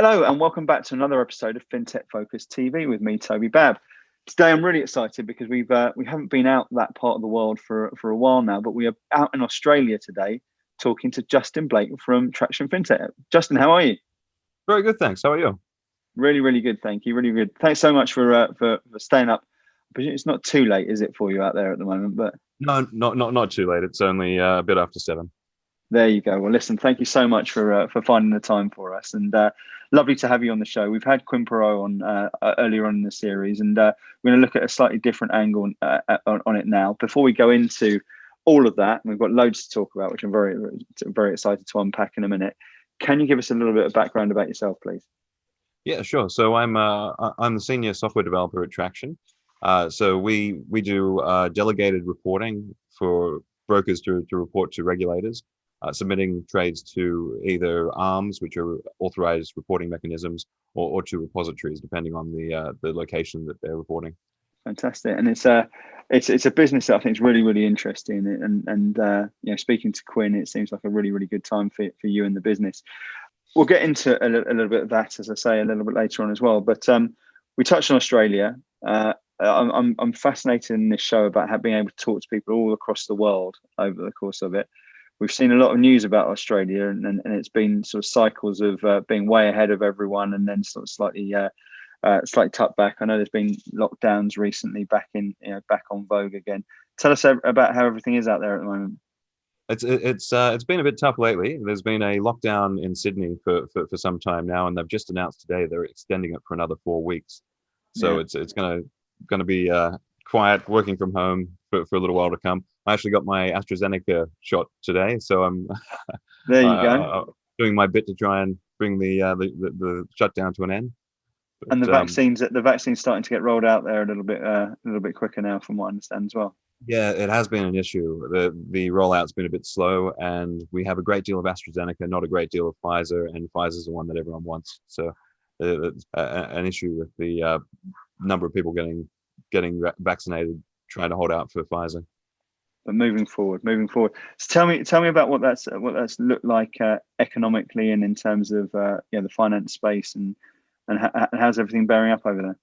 Hello and welcome back to another episode of Fintech Focus TV with me, Toby. Today I'm really excited because we haven't been out that part of the world for a while now, but we are out in Australia today talking to Justin Blake from TRAction Fintech. Justin, how are you? Very good, thanks. How are you? Really, really good, thank you. Really good. Thanks so much for staying up. But it's not too late, is it, for you out there at the moment? But no, not too late. It's only a bit after 7. There you go. Well, listen, thank you so much for finding the time for us, and lovely to have you on the show. We've had Quinn Perot on earlier on in the series, and we're going to look at a slightly different angle on it now. Before we go into all of that, we've got loads to talk about, which I'm very excited to unpack in a minute. Can you give us a little bit of background about yourself, please? Yeah, sure. So I'm the senior software developer at TRAction. So we do delegated reporting for brokers to report to regulators. Submitting trades to either ARMs, which are authorized reporting mechanisms, or to repositories, depending on the location that they're reporting. Fantastic, and it's a business that I think is really interesting, and you know, speaking to Quinn, it seems like a really good time for you and the business. We'll get into a little bit of that, as I say, a little bit later on as well. But we touched on Australia. I'm fascinated in this show about being able to talk to people all across the world over the course of it. We've seen a lot of news about Australia, and it's been sort of cycles of being way ahead of everyone, and then sort of slightly tucked back. I know there's been lockdowns recently, back on vogue again. Tell us about how everything is out there at the moment. It's been a bit tough lately. There's been a lockdown in Sydney for some time now, and they've just announced today they're extending it for another 4 weeks. So yeah. It's gonna be quiet, working from home for a little while to come. I actually got my AstraZeneca shot today, so I'm there you go, doing my bit to try and bring the shutdown to an end. But, and the vaccine's starting to get rolled out there a little bit quicker now, from what I understand as well. Yeah, it has been an issue. The rollout's been a bit slow, and we have a great deal of AstraZeneca, not a great deal of Pfizer, and Pfizer's the one that everyone wants. So it's an issue with the number of people getting vaccinated, trying to hold out for Pfizer. But moving forward. So tell me about what that's looked like economically, and in terms of the finance space, and how's everything bearing up over there?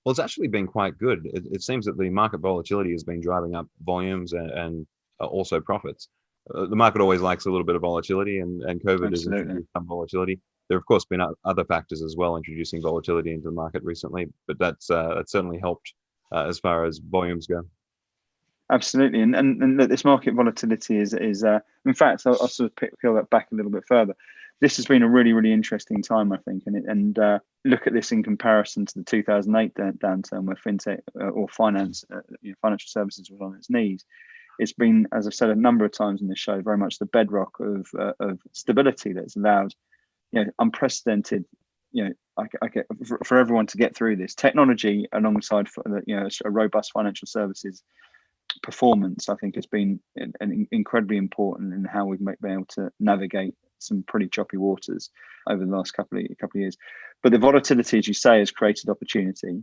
Well, it's actually been quite good. It seems that the market volatility has been driving up volumes and also profits. The market always likes a little bit of volatility, and COVID has introduced some volatility. There have, of course, been other factors as well introducing volatility into the market recently, but that's certainly helped as far as volumes go. Absolutely, and look, this market volatility is in fact, I'll sort of peel that back a little bit further. This has been a really interesting time, I think, and look at this in comparison to the 2008 downturn, where fintech or financial services was on its knees. It's been, as I've said a number of times in the show, very much the bedrock of stability that's allowed, unprecedented, for everyone to get through this. Technology alongside a robust financial services performance, I think, has been incredibly important in how we've been able to navigate some pretty choppy waters over the last couple of years. But the volatility, as you say, has created opportunity.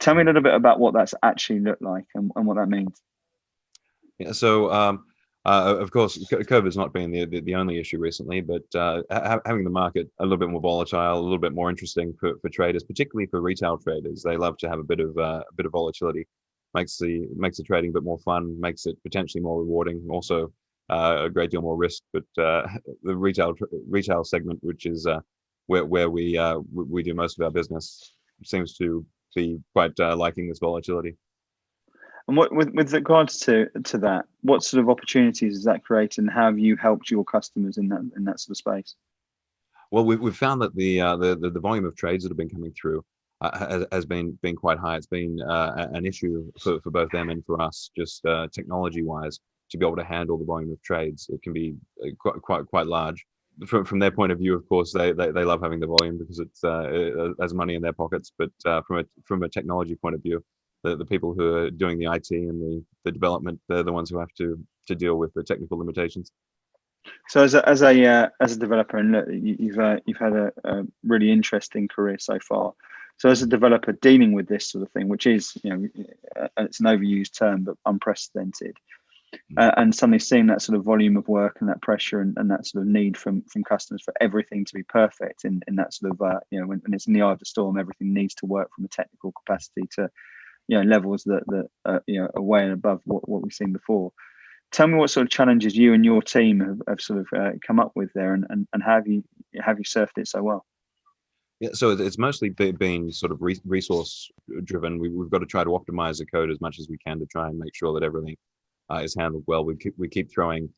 Tell me a little bit about what that's actually looked like and what that means. Yeah, so of course, COVID's not been the only issue recently, but having the market a little bit more volatile, a little bit more interesting for traders, particularly for retail traders. They love to have a bit of volatility. Makes the trading a bit more fun, makes it potentially more rewarding, also a great deal more risk. But the retail segment, which is where we do most of our business, seems to be quite liking this volatility. And with regards to that, what sort of opportunities has that created, and how have you helped your customers in that sort of space? Well, we've found that the volume of trades that have been coming through has been quite high. It's been an issue for both them and for us, just technology-wise, to be able to handle the volume of trades. It can be quite large. From their point of view, of course, they love having the volume because it's has money in their pockets. But from a technology point of view, the people who are doing the IT and the development, they're the ones who have to deal with the technical limitations. So as a developer, and look, you've had a really interesting career so far. So as a developer dealing with this sort of thing, which is, it's an overused term, but unprecedented, and suddenly seeing that sort of volume of work and that pressure and that sort of need from customers for everything to be perfect in that sort of when it's in the eye of the storm, everything needs to work from a technical capacity to levels that are way and above what we've seen before. Tell me what sort of challenges you and your team have sort of come up with there, and how have you surfed it so well? Yeah, so it's mostly been sort of resource driven. We've got to try to optimize the code as much as we can to try and make sure that everything is handled well. We keep throwing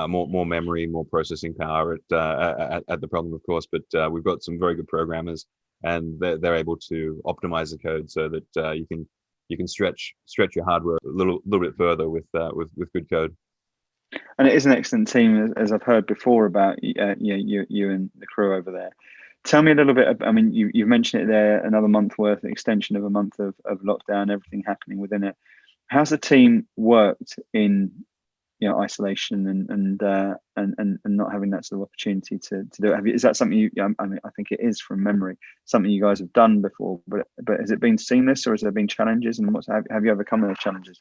more memory, more processing power at the problem, of course. But we've got some very good programmers, and they're able to optimize the code so that you can stretch your hardware a little bit further with good code. And it is an excellent team, as I've heard before about you and the crew over there. Tell me a little bit. I mean, you've mentioned it there. Another month worth, an extension of a month of lockdown, everything happening within it. How's the team worked in isolation and not having that sort of opportunity to do it? Is that something I think it is from memory, something you guys have done before, but has it been seamless, or has there been challenges, and have you overcome those challenges?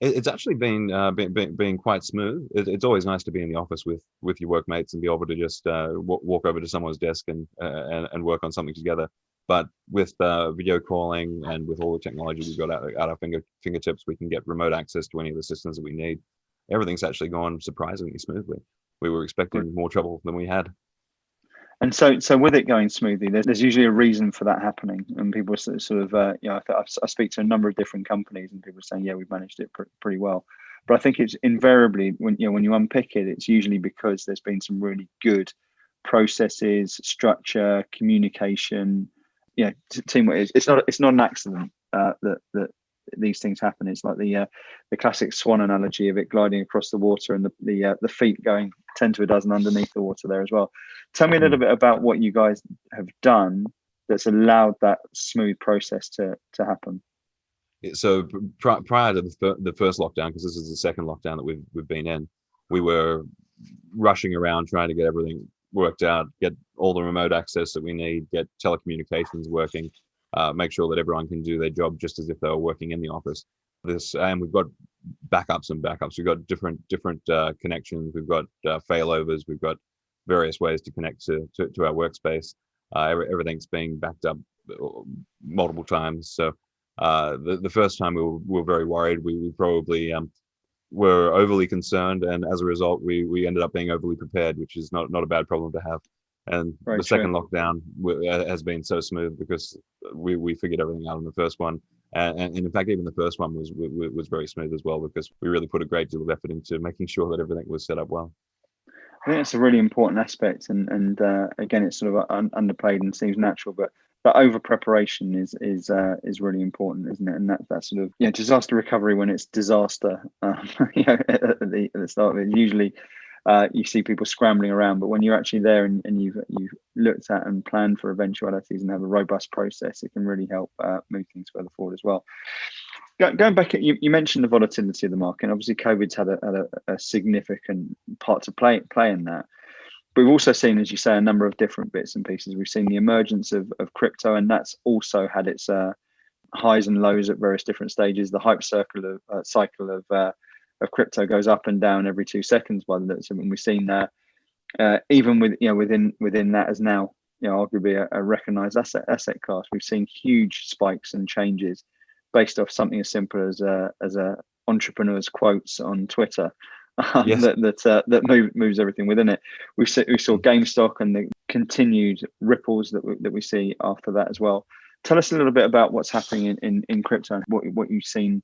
It's actually been quite smooth. It's always nice to be in the office with your workmates and be able to just walk over to someone's desk and work on something together. But with video calling and with all the technology we've got at our fingertips, we can get remote access to any of the systems that we need. Everything's actually gone surprisingly smoothly. We were expecting more trouble than we had. And so with it going smoothly, there's usually a reason for that happening, and people sort of I speak to a number of different companies, and people are saying, yeah, we've managed it pretty well. But I think it's invariably when you unpick it, it's usually because there's been some really good processes, structure, communication. Teamwork. It's not an accident that these things happen. It's like the classic swan analogy of it gliding across the water and the feet going 10 to a dozen underneath the water there as well. Tell me a little bit about what you guys have done that's allowed that smooth process to happen. So prior to the first lockdown, because this is the second lockdown that we've been in, we were rushing around trying to get everything worked out, get all the remote access that we need, get telecommunications working, make sure that everyone can do their job just as if they were working in the office. And we've got backups and backups. We've got different connections. We've got failovers. We've got various ways to connect to our workspace. Everything's being backed up multiple times. So the first time we were very worried. We probably were overly concerned, and as a result, we ended up being overly prepared, which is not a bad problem to have. And the second lockdown has been so smooth because we figured everything out in the first one, and in fact, even the first one was very smooth as well, because we really put a great deal of effort into making sure that everything was set up well. I think it's a really important aspect, and again, it's sort of underplayed and seems natural, but that over preparation is really important, isn't it? And that sort of disaster recovery when it's disaster, at the start of it, usually you see people scrambling around, but when you're actually there and you've looked at and planned for eventualities and have a robust process, it can really help move things further forward as well. Going back, you mentioned the volatility of the market, and obviously COVID's had a significant part to play in that. But we've also seen, as you say, a number of different bits and pieces. We've seen the emergence of crypto, and that's also had its highs and lows at various different stages. The hype cycle of crypto goes up and down every 2 seconds by the looks of it. And we've seen that even within that as now arguably a recognized asset class. We've seen huge spikes and changes based off something as simple as a entrepreneur's quotes on Twitter. Yes. that moves everything within it. We saw GameStop and the continued ripples that we see after that as well. Tell us a little bit about what's happening in crypto and what you've seen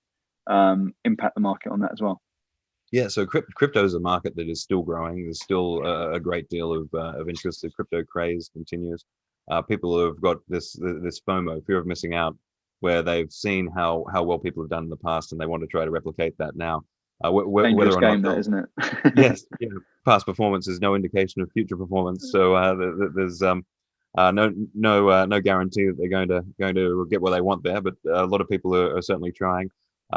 impact the market on that as well. Yeah, so crypto is a market that is still growing. There's still a great deal of interest. The crypto craze continues. People have got this FOMO, fear of missing out, where they've seen how well people have done in the past, and they want to try to replicate that now. Dangerous game, that, isn't it? Yes, past performance is no indication of future performance. So there's no guarantee that they're going to get what they want there. But a lot of people are certainly trying,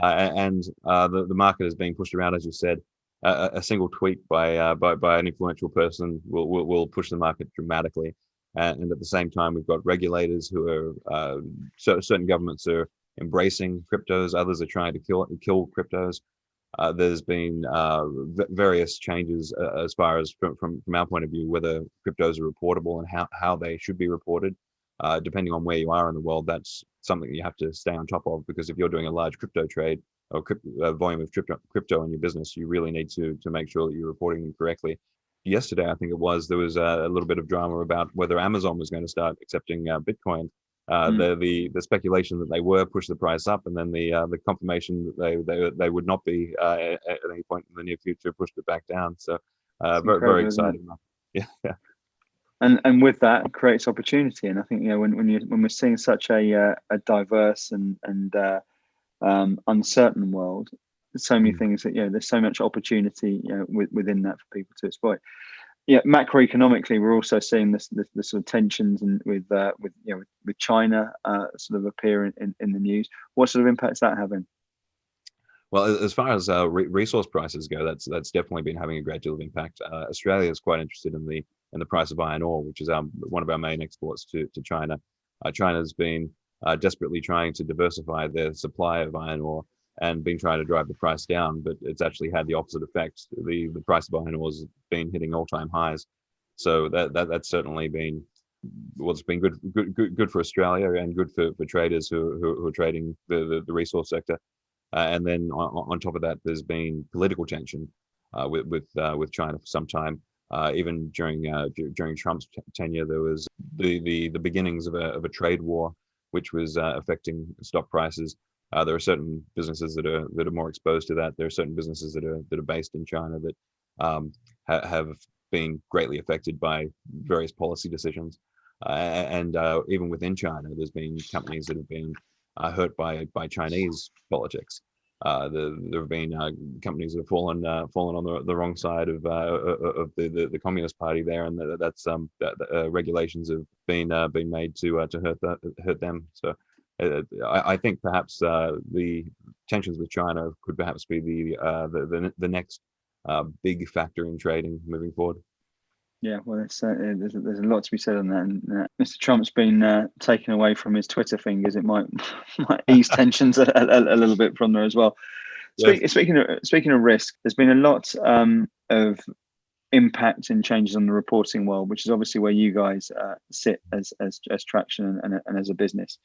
and the market is being pushed around, as you said. A single tweet by an influential person will push the market dramatically. And at the same time, we've got regulators who are certain governments are embracing cryptos. Others are trying to kill cryptos. There's been various changes as far as from our point of view, whether cryptos are reportable and how they should be reported. Depending on where you are in the world, that's something that you have to stay on top of, because if you're doing a large crypto trade or volume of crypto in your business, you really need to make sure that you're reporting them correctly. Yesterday, I think it was, there was a little bit of drama about whether Amazon was going to start accepting Bitcoin. The speculation that they were pushed the price up, and then the confirmation that they would not be at any point in the near future pushed it back down. So very exciting. Yeah. And with that, it creates opportunity. And I think, when we're seeing such a diverse and uncertain world, there's so many things that there's so much opportunity within that for people to exploit. Macroeconomically, we're also seeing the sort of tensions and with China sort of appear in the news. What sort of impact is that having? Well, as far as resource prices go, that's definitely been having a great deal of impact. Australia is quite interested in the price of iron ore, which is one of our main exports to China. China's been desperately trying to diversify their supply of iron ore and been trying to drive the price down, but it's actually had the opposite effect. The price of iron ore has been hitting all-time highs, so that's certainly been what's been good for Australia and good for traders who are trading the resource sector. And then on top of that, there's been political tension with China for some time. Even during Trump's tenure, there was the beginnings of a trade war, which was affecting stock prices. There are certain businesses that are more exposed to that. There are certain businesses that are based in China that have been greatly affected by various policy decisions. And even within China, there's been companies that have been hurt by Chinese politics. There have been companies that have fallen on the wrong side of the Communist Party there, and that's regulations have been made to hurt them. So I think perhaps the tensions with China could perhaps be the next big factor in trading moving forward. Yeah, well, there's a lot to be said on that. And Mr. Trump's been taken away from his Twitter fingers. It might ease tensions a little bit from there as well. Yes. Speaking of risk, there's been a lot of impact and changes on the reporting world, which is obviously where you guys sit as TRAction and as a business.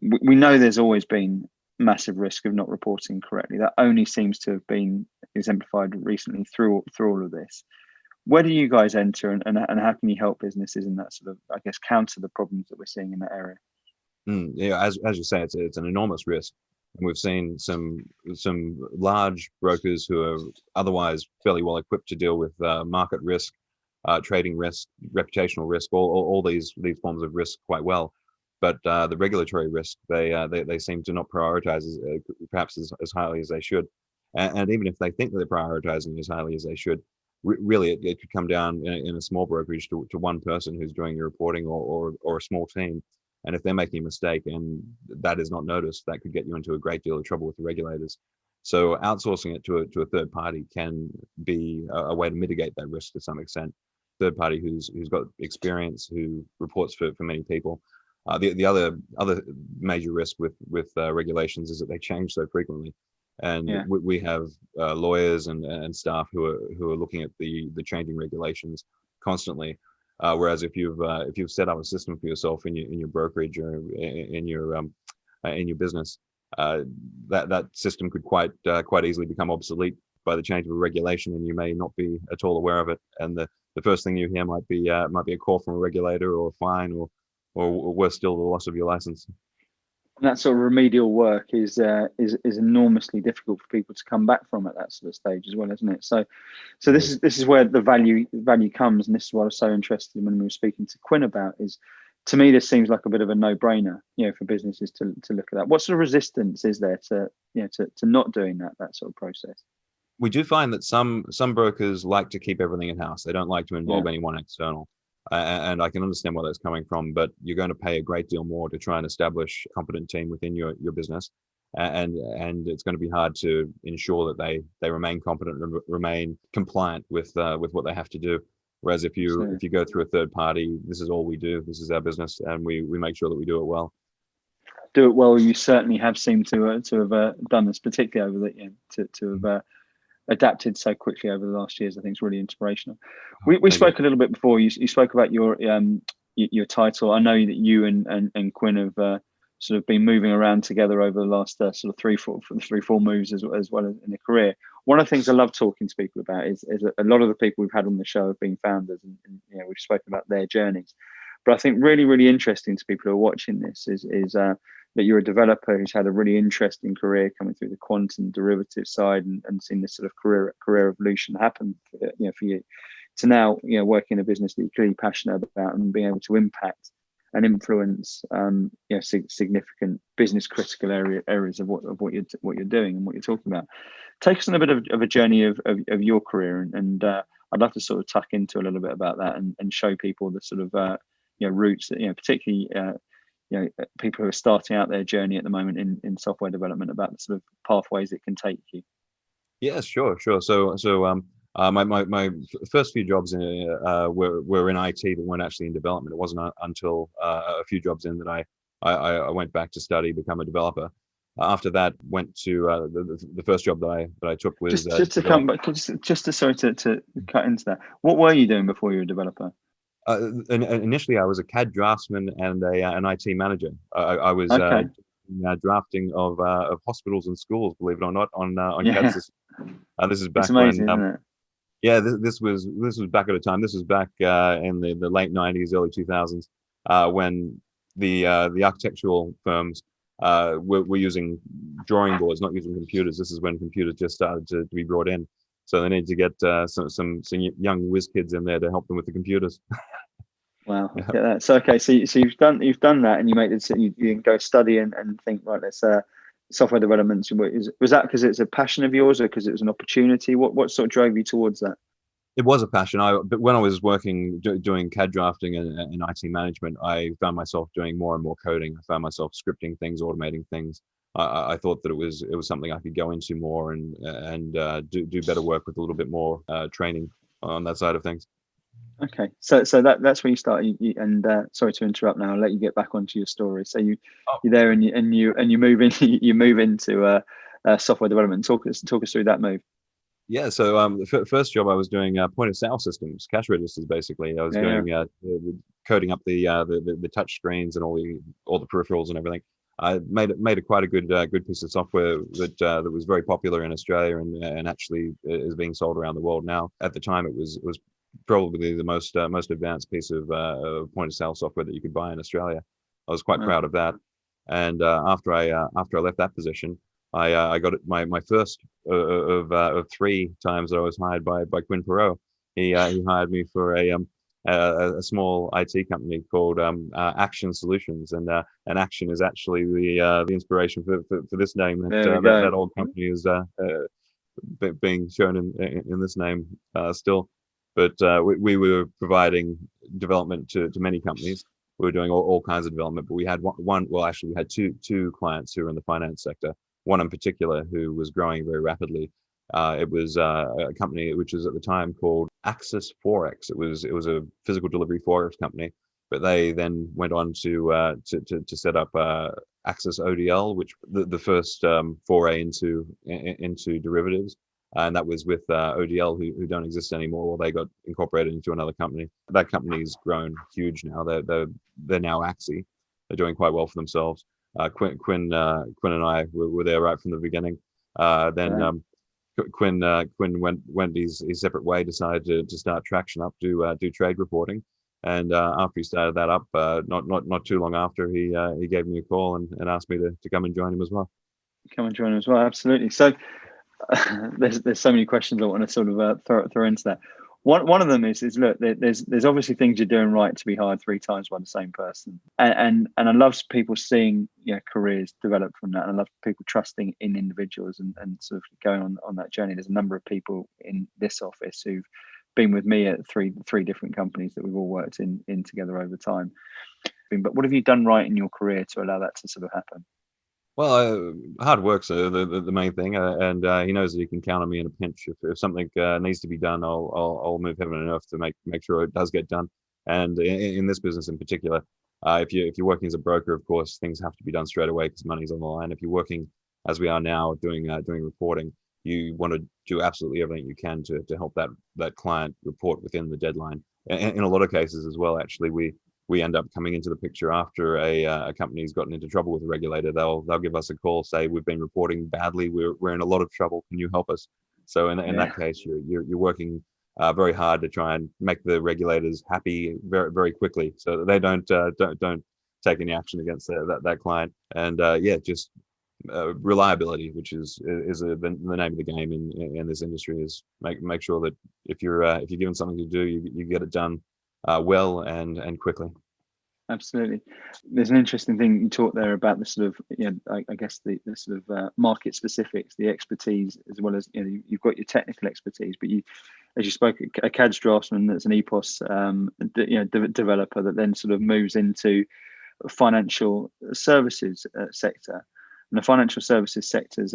We know there's always been massive risk of not reporting correctly. That only seems to have been exemplified recently through all of this. Where do you guys enter, and how can you help businesses in that sort of, I guess, counter the problems that we're seeing in that area? Yeah, as you say, it's an enormous risk. And we've seen some large brokers who are otherwise fairly well equipped to deal with market risk, trading risk, reputational risk, all these forms of risk quite well. But the regulatory risk, they seem to not prioritize perhaps as highly as they should. And even if they think that they're prioritizing as highly as they should, really it could come down in a small brokerage to one person who's doing your reporting or a small team. And if they're making a mistake and that is not noticed, that could get you into a great deal of trouble with the regulators. So outsourcing it to a third party can be a way to mitigate that risk to some extent. Third party who's got experience, who reports for many people. The other major risk with regulations is that they change so frequently. And we have lawyers and staff who are looking at the changing regulations constantly. Whereas if you've set up a system for yourself in your brokerage or in your business, that system could quite easily become obsolete by the change of a regulation, and you may not be at all aware of it. And the first thing you hear might be a call from a regulator or a fine or worse still, the loss of your license. And that sort of remedial work is enormously difficult for people to come back from at that sort of stage as well, isn't it? So this is where the value comes, and this is what I was so interested in when we were speaking to Quinn about. Is, to me, this seems like a bit of a no-brainer, for businesses to look at that. What sort of resistance is there to not doing that sort of process? We do find that some brokers like to keep everything in-house. They don't like to involve anyone external. And I can understand where that's coming from, but you're going to pay a great deal more to try and establish a competent team within your business, and it's going to be hard to ensure that they remain competent and remain compliant with what they have to do. Whereas if you go through a third party, this is all we do, this is our business, and we make sure that we do it well. do it well, you certainly have seemed to have done this, particularly over the to have adapted so quickly over the last years. I think it's really inspirational. We spoke a little bit before. You spoke about your title. I know that you and Quinn have sort of been moving around together over the last sort of three, four moves as well as in a career. One of the things I love talking to people about is a lot of the people we've had on the show have been founders, and we've spoken about their journeys. But I think really interesting to people who are watching this is that you're a developer who's had a really interesting career coming through the quantum derivative side and seen this sort of career evolution happen for you to now working in a business that you're clearly passionate about and being able to impact and influence significant business critical areas of what you're doing and what you're talking about. Take us on a bit of a journey of your career, and I'd love to sort of tuck into a little bit about that and show people the sort of routes that particularly people who are starting out their journey at the moment in software development, about the sort of pathways it can take you. Yeah, sure. So my first few jobs were in IT, but weren't actually in development. It wasn't until a few jobs in that I went back to study, become a developer. After that, went to the first job that I took was just to come back, just to sorry to cut into that. What were you doing before you were a developer? Initially, I was a CAD draftsman and an IT manager. I was drafting of hospitals and schools, believe it or not, on CAD systems. This is back amazing, when. Isn't it? Yeah, this was back at a time. This was back in the late 90s, early 2000s, when the architectural firms were using drawing boards, not using computers. This is when computers just started to be brought in. So they need to get some young whiz kids in there to help them with the computers. Wow, I get that. So okay, so you've done that, and you made it. You can go study and think, right, let's software development. Was that because it's a passion of yours, or because it was an opportunity? What sort of drove you towards that? It was a passion. But when I was working doing CAD drafting and IT management, I found myself doing more and more coding. I found myself scripting things, automating things. I thought that it was something I could go into more and do better work with a little bit more training on that side of things. Okay, so that's where you start. Sorry to interrupt. Now I'll let you get back onto your story. So you're there and you move in. You move into software development. Talk us through that move. Yeah, so the first job I was doing point of sale systems, cash registers. Basically, I was doing coding up the touch screens and all the peripherals and everything. I made quite a good piece of software that was very popular in Australia and actually is being sold around the world now. At the time, it was probably the most advanced piece of point of sale software that you could buy in Australia. I was quite proud of that. And after I left that position, I got my first of 3 times that I was hired by Quinn Perot. He hired me for a small IT company called Action Solutions, and Action is actually the inspiration for this name. That old company is being shown in this name still. But we were providing development to many companies. We were doing all kinds of development, but we had we had two clients who were in the finance sector. One in particular who was growing very rapidly. It was a company which was at the time called Axis Forex. It was a physical delivery forex company, but they then went on to set up Axis ODL, which the first foray into derivatives. And that was with ODL, who don't exist anymore. Well, they got incorporated into another company. That company's grown huge now. They're now Axie. They're doing quite well for themselves. Quinn and I were there right from the beginning. Then Quinn went his separate way. Decided to start TRAction up, do trade reporting. And after he started that up, not too long after, he gave me a call and asked me to come and join him as well. Come and join him as well, absolutely. So. There's so many questions I want to sort of throw into that. One of them is look, there's obviously things you're doing right to be hired 3 times by the same person, and I love people seeing careers develop from that, and I love people trusting in individuals and sort of going on that journey. There's a number of people in this office who've been with me at three different companies that we've all worked in together over time. But what have you done right in your career to allow that to sort of happen? Well, hard work's the main thing, and he knows that he can count on me in a pinch. If something needs to be done, I'll move heaven and earth to make sure it does get done. And in this business in particular, If you're working as a broker, of course, things have to be done straight away because money's on the line. If you're working as we are now doing reporting, you want to do absolutely everything you can to help that client report within the deadline. In a lot of cases as well, actually, we end up coming into the picture after a company's gotten into trouble with a regulator. They'll give us a call, say we've been reporting badly, we're in a lot of trouble. Can you help us? So in that case, you're working very hard to try and make the regulators happy very very quickly, so that they don't take any action against that client. And just reliability, which is the name of the game in this industry, is make sure that if you're given something to do, you get it done well and quickly. Absolutely. There's an interesting thing you talked there about the sort of, I guess the sort of market specifics, the expertise, as well as, you've got your technical expertise, but as you spoke, a CADS draftsman that's an EPOS developer that then sort of moves into financial services sector. And the financial services sector is,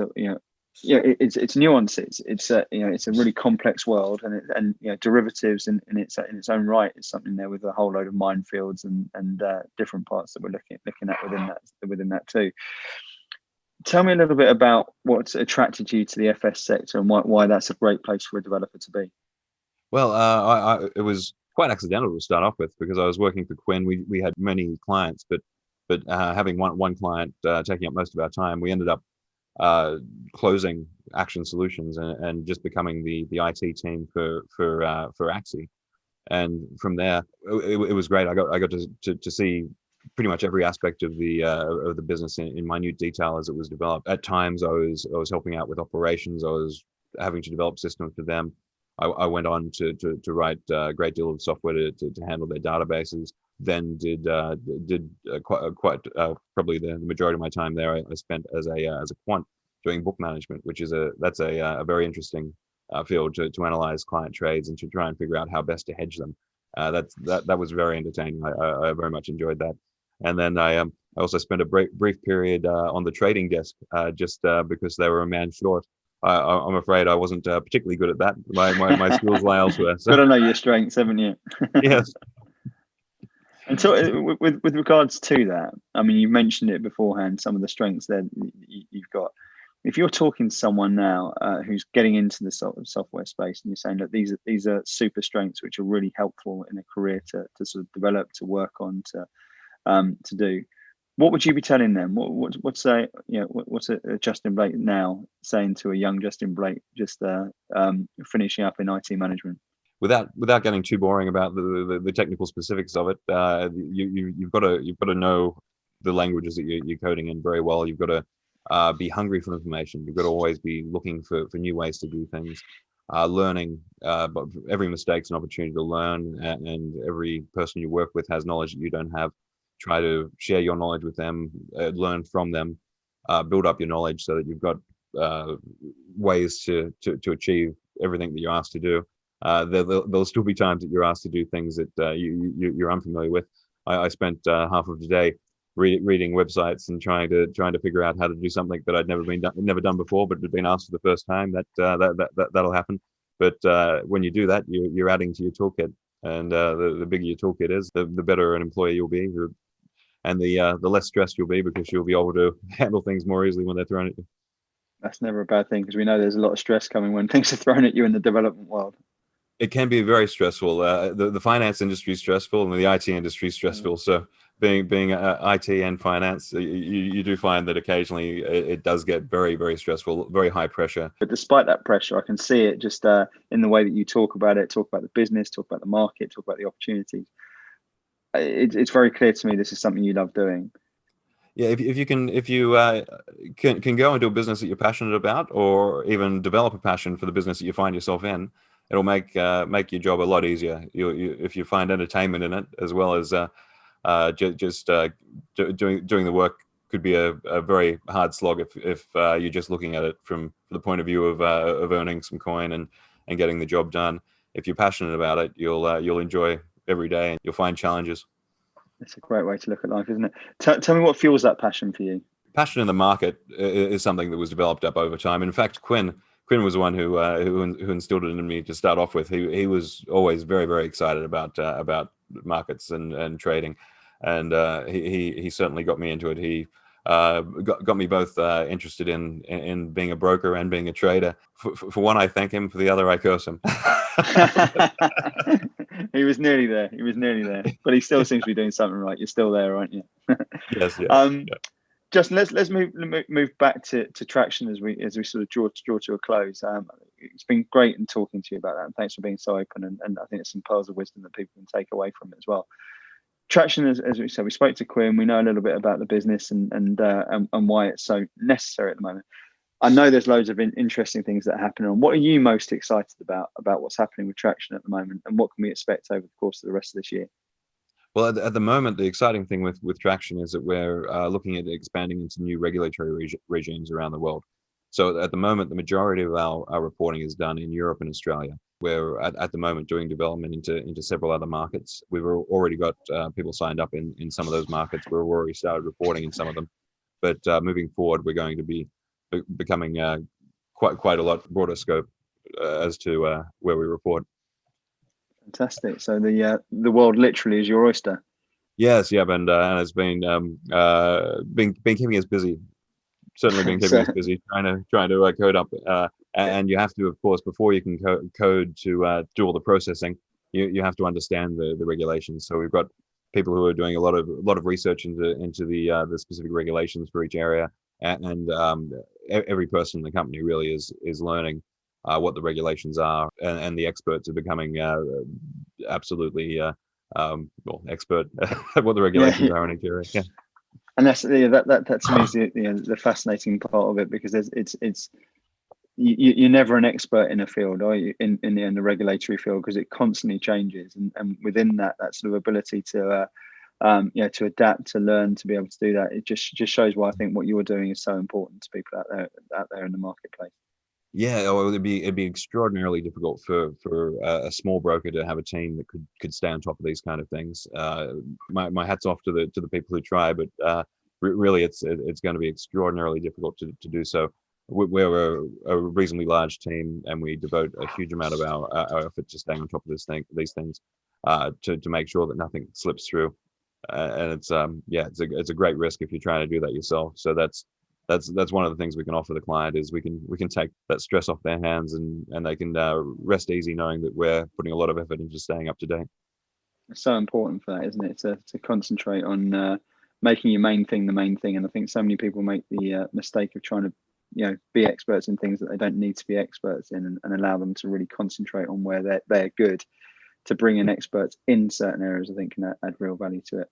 it's nuances. It's a really complex world, and derivatives in its own right is something there with a whole load of minefields and different parts that we're looking at within that too. Tell me a little bit about what's attracted you to the FS sector and why that's a great place for a developer to be. Well, it was quite accidental to start off with, because I was working for Quinn. We had many clients, but having one client taking up most of our time, we ended up closing Action Solutions and just becoming the IT team for Axie. And from there, it was great. I got to see pretty much every aspect of the business in minute detail as it was developed. At times, I was helping out with operations. I was having to develop systems for them. I went on to write a great deal of software to handle their databases. Then did quite probably the majority of my time there I spent as a quant doing book management, which is a very interesting field to analyze client trades and to try and figure out how best to hedge them. That was very entertaining. I very much enjoyed that. And then I also spent a brief period on the trading desk just because they were a man short. I'm afraid I wasn't particularly good at that. My skills lie elsewhere. So. Got to know your strengths, haven't you? Yes. And so, with regards to that, I mean, you mentioned it beforehand. Some of the strengths that you've got. If you're talking to someone now who's getting into the software space, and you're saying that these are super strengths which are really helpful in a career to sort of develop, to work on, to do, what would you be telling them? What's a Justin Blake now saying to a young Justin Blake just finishing up in IT management? Without getting too boring about the technical specifics of it, you've got to know the languages that you're coding in very well. You've got to be hungry for information. You've got to always be looking for new ways to do things. Learning, but every mistake's an opportunity to learn, and every person you work with has knowledge that you don't have. Try to share your knowledge with them, learn from them, build up your knowledge so that you've got ways to achieve everything that you're asked to do. There'll still be times that you're asked to do things that you're unfamiliar with. I spent half of the day reading websites and trying to figure out how to do something that I'd never done before, but had been asked for the first time. That'll happen. But when you do that, you're adding to your toolkit, and the bigger your toolkit is, the better an employee you'll be, and the less stressed you'll be, because you'll be able to handle things more easily when they're thrown at you. That's never a bad thing, because we know there's a lot of stress coming when things are thrown at you in the development world. It can be very stressful. The finance industry is stressful, and the IT industry is stressful. So being IT and finance, you do find that occasionally it does get very, very stressful, very high pressure. But despite that pressure, I can see it just in the way that you talk about it, talk about the business, talk about the market, talk about the opportunities. It's very clear to me this is something you love doing. Yeah, if you can go into a business that you're passionate about, or even develop a passion for the business that you find yourself in, it'll make your job a lot easier. If you find entertainment in it, as well as doing the work, could be a very hard slog if you're just looking at it from the point of view of earning some coin and getting the job done. If you're passionate about it, you'll enjoy every day, and you'll find challenges. It's a great way to look at life, isn't it? Tell me what fuels that passion for you. Passion in the market is something that was developed up over time. In fact, Quinn was the one who instilled it in me to start off with. He was always very, very excited about markets and trading. and he certainly got me into it. He got me both interested in being a broker and being a trader. For one, I thank him. For the other, I curse him. He was nearly there. He was nearly there, but he still seems to be doing something right. You're still there, aren't you? Yes. Yeah. Justin, let's move back to TRAction as we sort of draw to a close. It's been great in talking to you about that, and thanks for being so open. And I think it's some pearls of wisdom that people can take away from it as well. TRAction, as we said, we spoke to Quinn. We know a little bit about the business and why it's so necessary at the moment. I know there's loads of interesting things that are happening. What are you most excited about what's happening with TRAction at the moment, and what can we expect over the course of the rest of this year? Well, at the moment, the exciting thing with TRAction is that we're looking at expanding into new regulatory regimes around the world. So at the moment, the majority of our reporting is done in Europe and Australia. We're at the moment doing development into several other markets. We've already got people signed up in some of those markets. We've already started reporting in some of them. But moving forward, we're going to be becoming quite a lot broader scope as to where we report. Fantastic. So the world literally is your oyster. Yes, yeah, and it's been keeping us busy. Certainly been keeping us busy trying to code up. And you have to, of course, before you can code to do all the processing, you have to understand the regulations. So we've got people who are doing a lot of research into the specific regulations for each area, and every person in the company really is learning what the regulations are, and the experts are becoming absolutely expert at what the regulations are in each area. Yeah. And that to me is the fascinating part of it, because you're never an expert in a field, are you, in the regulatory field, because it constantly changes, and within that sort of ability to to adapt, to learn, to be able to do that, it just shows why I think what you're doing is so important to people out there in the marketplace. Yeah, it'd be extraordinarily difficult for a small broker to have a team that could stay on top of these kind of things. My hat's off to the people who try, but really it's going to be extraordinarily difficult to do so. We're a reasonably large team, and we devote a huge amount of our effort to staying on top of these things to make sure that nothing slips through. And it's a great risk if you're trying to do that yourself. So that's one of the things we can offer the client, is we can take that stress off their hands, and they can rest easy knowing that we're putting a lot of effort into staying up to date. It's so important for that, isn't it? To concentrate on making your main thing the main thing. And I think so many people make the mistake of trying to be experts in things that they don't need to be experts in, and allow them to really concentrate on where they're good, to bring in experts in certain areas. I think can add real value to it.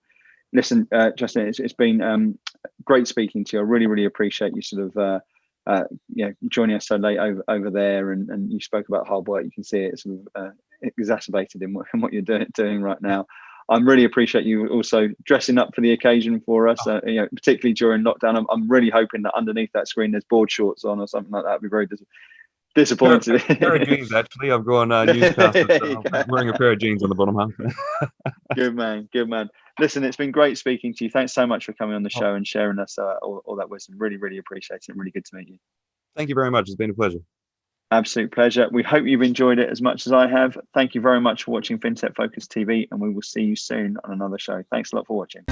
Listen, Justin, it's been great speaking to you. I really appreciate you sort of joining us so late over there, and you spoke about hard work. You can see it sort of exacerbated in what you're doing right now. I really appreciate you also dressing up for the occasion for us, particularly during lockdown. I'm really hoping that underneath that screen there's board shorts on or something like that. I'd be very disappointed. Pair of jeans, actually. I've gone newscast. I'm wearing a pair of jeans on the bottom half. Good man. Listen, it's been great speaking to you. Thanks so much for coming on the show and sharing us all that wisdom. Really appreciate it. Really good to meet you. Thank you very much. It's been a pleasure. Absolute pleasure. We hope you've enjoyed it as much as I have. Thank you very much for watching Fintech Focus TV, and we will see you soon on another show. Thanks a lot for watching.